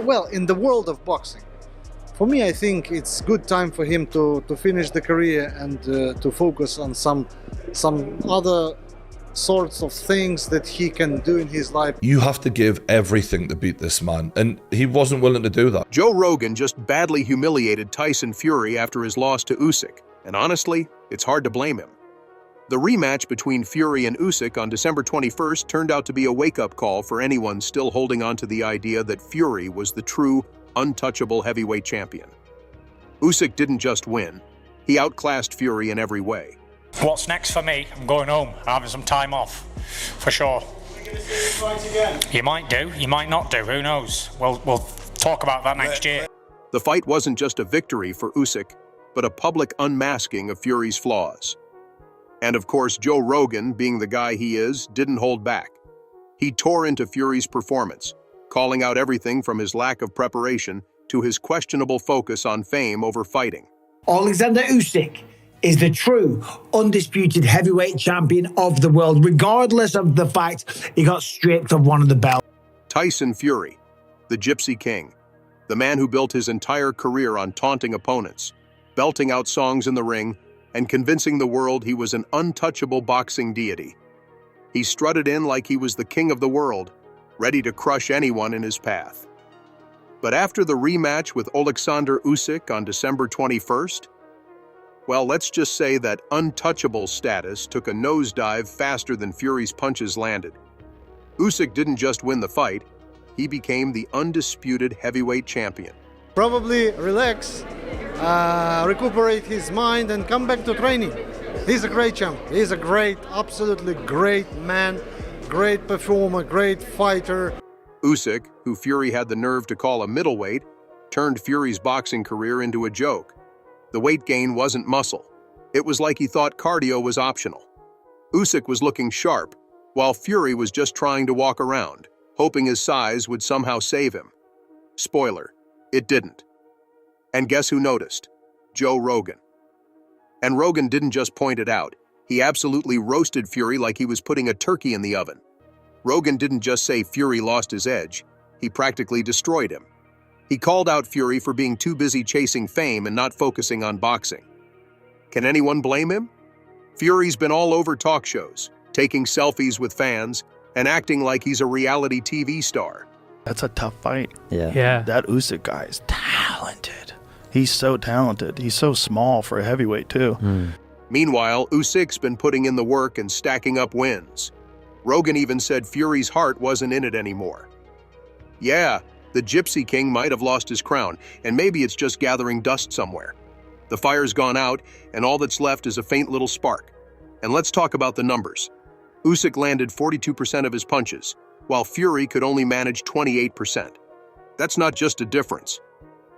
Well, in the world of boxing, for me, I think it's good time for him to finish the career and to focus on some other sorts of things that he can do in his life. You have to give everything to beat this man, and he wasn't willing to do that. Joe Rogan just badly humiliated Tyson Fury after his loss to Usyk, and honestly, it's hard to blame him. The rematch between Fury and Usyk on December 21st turned out to be a wake-up call for anyone still holding on to the idea that Fury was the true, untouchable heavyweight champion. Usyk didn't just win, he outclassed Fury in every way. What's next for me? I'm going home, having some time off, for sure. You might do, you might not do, who knows? We'll talk about that next year. The fight wasn't just a victory for Usyk, but a public unmasking of Fury's flaws. And of course, Joe Rogan, being the guy he is, didn't hold back. He tore into Fury's performance, calling out everything from his lack of preparation to his questionable focus on fame over fighting. Alexander Usyk is the true, undisputed heavyweight champion of the world, regardless of the fact he got stripped of one of the belts. Tyson Fury, the Gypsy King, the man who built his entire career on taunting opponents, belting out songs in the ring, and convincing the world he was an untouchable boxing deity. He strutted in like he was the king of the world, ready to crush anyone in his path. But after the rematch with Alexander Usyk on December 21st, well, let's just say that untouchable status took a nosedive faster than Fury's punches landed. Usyk didn't just win the fight, he became the undisputed heavyweight champion. Probably relax, recuperate his mind and come back to training. He's a great champ. He's a great, absolutely great man, great performer, great fighter. Usyk, who Fury had the nerve to call a middleweight, turned Fury's boxing career into a joke. The weight gain wasn't muscle. It was like he thought cardio was optional. Usyk was looking sharp, while Fury was just trying to walk around, hoping his size would somehow save him. Spoiler, it didn't. And guess who noticed? Joe Rogan. And Rogan didn't just point it out. He absolutely roasted Fury like he was putting a turkey in the oven. Rogan didn't just say Fury lost his edge, he practically destroyed him. He called out Fury for being too busy chasing fame and not focusing on boxing. Can anyone blame him? Fury's been all over talk shows, taking selfies with fans, and acting like he's a reality TV star. That's a tough fight. Yeah. That Usyk guy is talented. He's so talented. He's so small for a heavyweight, too. Meanwhile, Usyk's been putting in the work and stacking up wins. Rogan even said Fury's heart wasn't in it anymore. Yeah, the Gypsy King might have lost his crown, and maybe it's just gathering dust somewhere. The fire's gone out, and all that's left is a faint little spark. And let's talk about the numbers. Usyk landed 42% of his punches, while Fury could only manage 28%. That's not just a difference.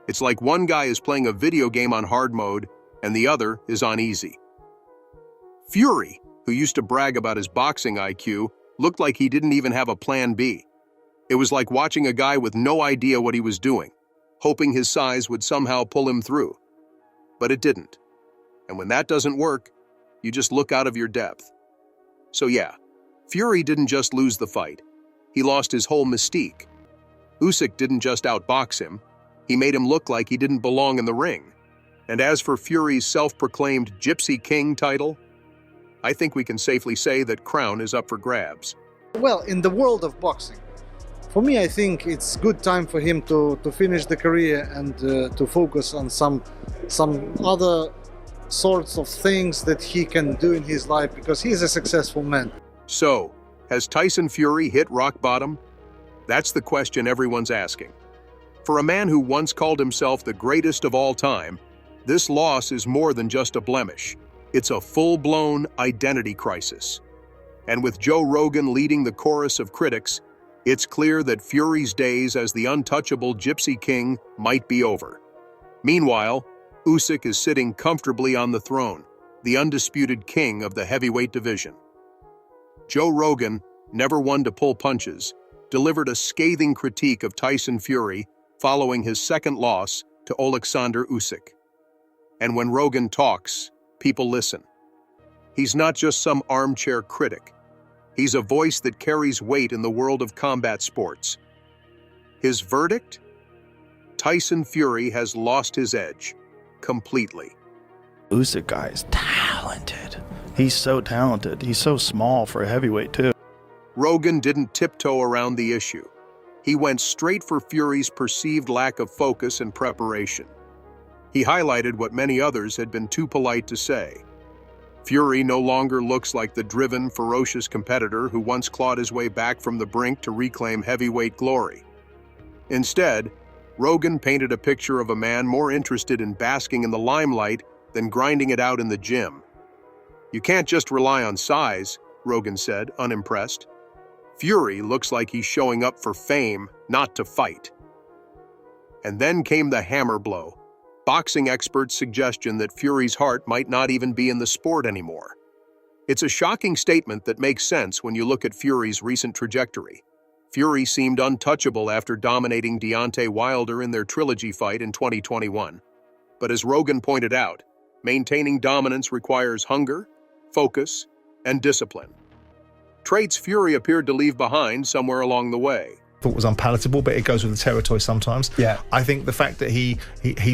It's like one guy is playing a video game on hard mode, and the other is on easy. Fury, who used to brag about his boxing IQ, looked like he didn't even have a plan B. It was like watching a guy with no idea what he was doing, hoping his size would somehow pull him through. But it didn't. And when that doesn't work, you just look out of your depth. So yeah, Fury didn't just lose the fight. He lost his whole mystique. Usyk didn't just outbox him, he made him look like he didn't belong in the ring. And as for Fury's self-proclaimed Gypsy King title, I think we can safely say that crown is up for grabs. Well, in the world of boxing, for me, I think it's good time for him to finish the career and to focus on some other sorts of things that he can do in his life, because he's a successful man. So, has Tyson Fury hit rock bottom? That's the question everyone's asking. For a man who once called himself the greatest of all time, this loss is more than just a blemish. It's a full-blown identity crisis. And with Joe Rogan leading the chorus of critics, it's clear that Fury's days as the untouchable Gypsy King might be over. Meanwhile, Usyk is sitting comfortably on the throne, the undisputed king of the heavyweight division. Joe Rogan, never one to pull punches, delivered a scathing critique of Tyson Fury following his second loss to Alexander Usyk. And when Rogan talks, people listen. He's not just some armchair critic. He's a voice that carries weight in the world of combat sports. His verdict? Tyson Fury has lost his edge completely. Usyk guy is talented. He's so talented. He's so small for a heavyweight, too. Rogan didn't tiptoe around the issue. He went straight for Fury's perceived lack of focus and preparation. He highlighted what many others had been too polite to say. Fury no longer looks like the driven, ferocious competitor who once clawed his way back from the brink to reclaim heavyweight glory. Instead, Rogan painted a picture of a man more interested in basking in the limelight than grinding it out in the gym. "You can't just rely on size," Rogan said, unimpressed. "Fury looks like he's showing up for fame, not to fight." And then came the hammer blow. Boxing experts' suggestion that Fury's heart might not even be in the sport anymore. It's a shocking statement that makes sense when you look at Fury's recent trajectory. Fury seemed untouchable after dominating Deontay Wilder in their trilogy fight in 2021. But as Rogan pointed out, maintaining dominance requires hunger, focus, and discipline. Traits Fury appeared to leave behind somewhere along the way. Thought was unpalatable, but it goes with the territory sometimes. Yeah. I think the fact that he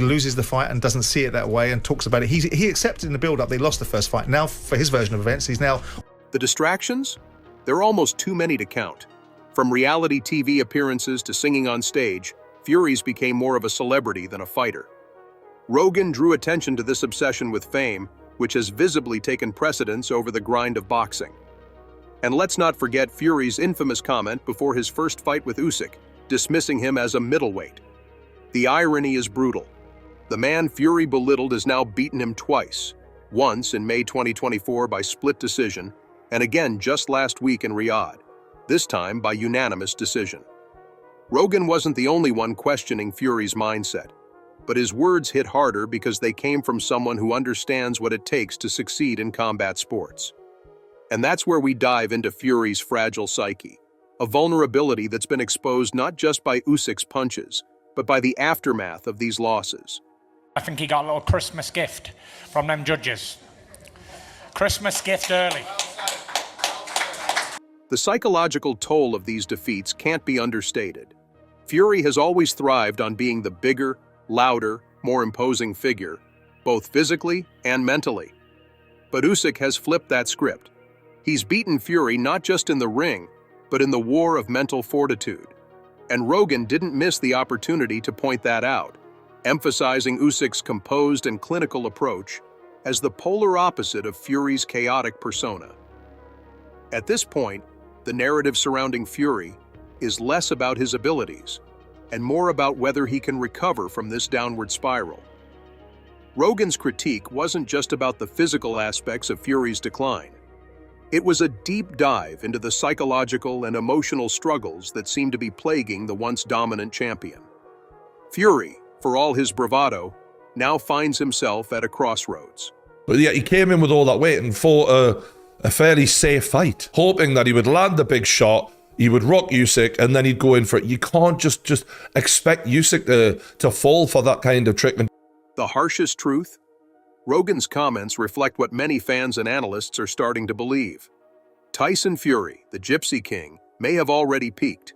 loses the fight and doesn't see it that way and talks about it, he accepted in the build-up they lost the first fight. Now, for his version of events, he's now... The distractions? They're almost too many to count. From reality TV appearances to singing on stage, Fury's became more of a celebrity than a fighter. Rogan drew attention to this obsession with fame, which has visibly taken precedence over the grind of boxing. And let's not forget Fury's infamous comment before his first fight with Usyk, dismissing him as a middleweight. The irony is brutal. The man Fury belittled has now beaten him twice, once in May 2024 by split decision, and again just last week in Riyadh, this time by unanimous decision. Rogan wasn't the only one questioning Fury's mindset, but his words hit harder because they came from someone who understands what it takes to succeed in combat sports. And that's where we dive into Fury's fragile psyche, a vulnerability that's been exposed not just by Usyk's punches, but by the aftermath of these losses. I think he got a little Christmas gift from them judges. Christmas gift early. The psychological toll of these defeats can't be understated. Fury has always thrived on being the bigger, louder, more imposing figure, both physically and mentally. But Usyk has flipped that script. He's beaten Fury not just in the ring, but in the war of mental fortitude. And Rogan didn't miss the opportunity to point that out, emphasizing Usyk's composed and clinical approach as the polar opposite of Fury's chaotic persona. At this point, the narrative surrounding Fury is less about his abilities and more about whether he can recover from this downward spiral. Rogan's critique wasn't just about the physical aspects of Fury's decline. It was a deep dive into the psychological and emotional struggles that seemed to be plaguing the once dominant champion. Fury, for all his bravado, now finds himself at a crossroads. But yeah, he came in with all that weight and fought a fairly safe fight, hoping that he would land the big shot, he would rock Usyk, and then he'd go in for it. You can't just expect Usyk to fall for that kind of treatment. The harshest truth? Rogan's comments reflect what many fans and analysts are starting to believe. Tyson Fury, the Gypsy King, may have already peaked.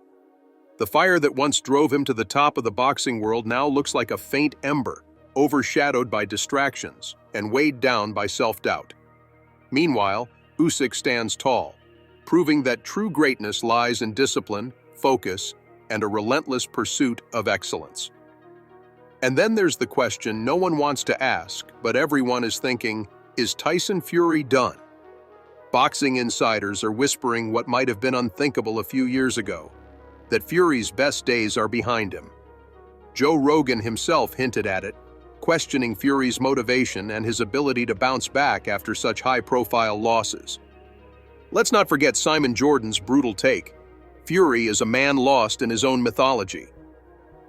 The fire that once drove him to the top of the boxing world now looks like a faint ember, overshadowed by distractions and weighed down by self-doubt. Meanwhile, Usyk stands tall, proving that true greatness lies in discipline, focus, and a relentless pursuit of excellence. And then there's the question no one wants to ask, but everyone is thinking, is Tyson Fury done? Boxing insiders are whispering what might have been unthinkable a few years ago, that Fury's best days are behind him. Joe Rogan himself hinted at it, questioning Fury's motivation and his ability to bounce back after such high-profile losses. Let's not forget Simon Jordan's brutal take. Fury is a man lost in his own mythology.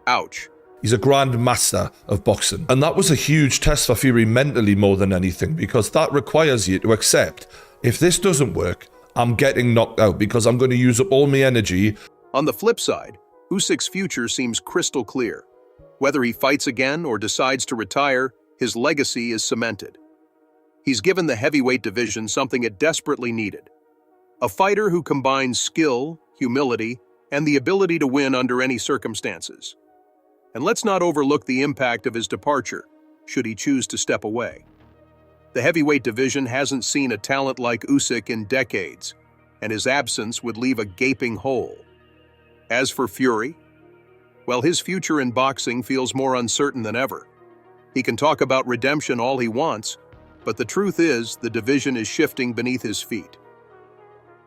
Ouch. He's a grand master of boxing. And that was a huge test for Fury mentally more than anything, because that requires you to accept, if this doesn't work, I'm getting knocked out because I'm going to use up all my energy. On the flip side, Usyk's future seems crystal clear. Whether he fights again or decides to retire, his legacy is cemented. He's given the heavyweight division something it desperately needed. A fighter who combines skill, humility, and the ability to win under any circumstances. And let's not overlook the impact of his departure, should he choose to step away. The heavyweight division hasn't seen a talent like Usyk in decades, and his absence would leave a gaping hole. As for Fury, well, his future in boxing feels more uncertain than ever. He can talk about redemption all he wants, but the truth is the division is shifting beneath his feet.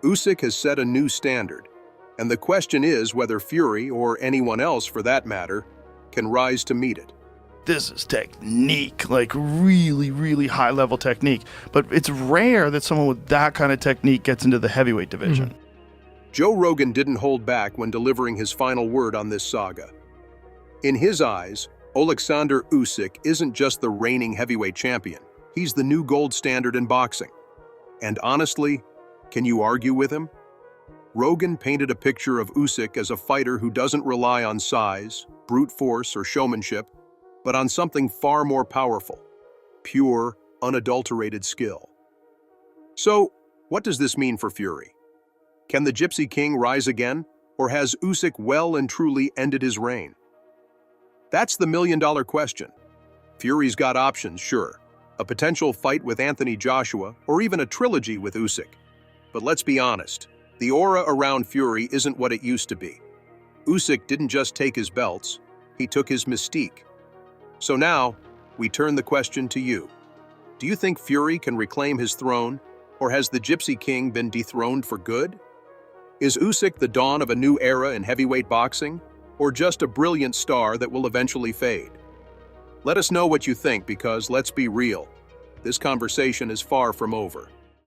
Usyk has set a new standard, and the question is whether Fury, or anyone else for that matter, can rise to meet it. This is technique, like really, really high level technique. But it's rare that someone with that kind of technique gets into the heavyweight division. Joe Rogan didn't hold back when delivering his final word on this saga. In his eyes, Alexander Usyk isn't just the reigning heavyweight champion. He's the new gold standard in boxing. And honestly, can you argue with him? Rogan painted a picture of Usyk as a fighter who doesn't rely on size, brute force, or showmanship, but on something far more powerful: pure, unadulterated skill. So, what does this mean for Fury? Can the Gypsy King rise again, or has Usyk well and truly ended his reign? That's the million-dollar question. Fury's got options, sure. A potential fight with Anthony Joshua, or even a trilogy with Usyk. But let's be honest, the aura around Fury isn't what it used to be. Usyk didn't just take his belts, he took his mystique. So now, we turn the question to you. Do you think Fury can reclaim his throne, or has the Gypsy King been dethroned for good? Is Usyk the dawn of a new era in heavyweight boxing, or just a brilliant star that will eventually fade? Let us know what you think, because let's be real, this conversation is far from over.